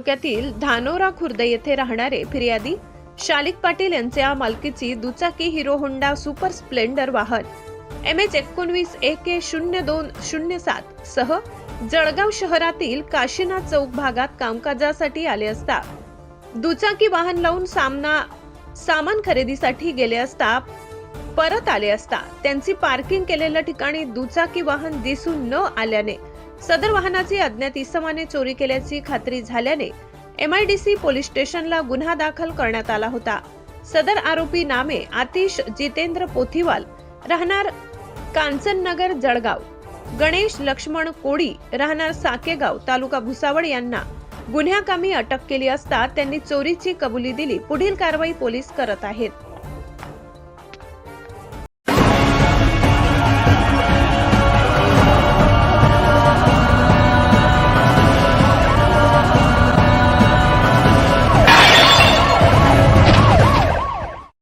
तालुक्यातील धानोरा खुर्द येथे राहणारे फिर्यादी शालिक पाटील यांच्या मालकीची दुचाकी हिरो होंडा सुपर स्प्लेंडर वाहन MH19 AK0207 सह जळगाव शहरातील काशीनाथ चौक भागात कामकाजासाठी आले असता दुचाकी वाहन लावून सामान खरेदीसाठी गेले असता परत आले असता त्यांची पार्किंग केलेल्या ठिकाणी दुचाकी वाहन दिसून न आल्याने सदर वाहनाची अज्ञात इसमाने चोरी केल्याची खात्री झाल्याने MIDC पोलीस स्टेशनला गुन्हा दाखल करण्यात आला होता। सदर आरोपी नामे आतिश जितेंद्र पोथीवाल राहणार कांचननगर जळगाव, गणेश लक्ष्मण कोडी राहणार साकेगाव तालुका भुसावळ यांना गुन्ह्याकामी अटक केली असता त्यांनी चोरीची कबुली दिली। पुढील कारवाई पोलीस करत आहेत।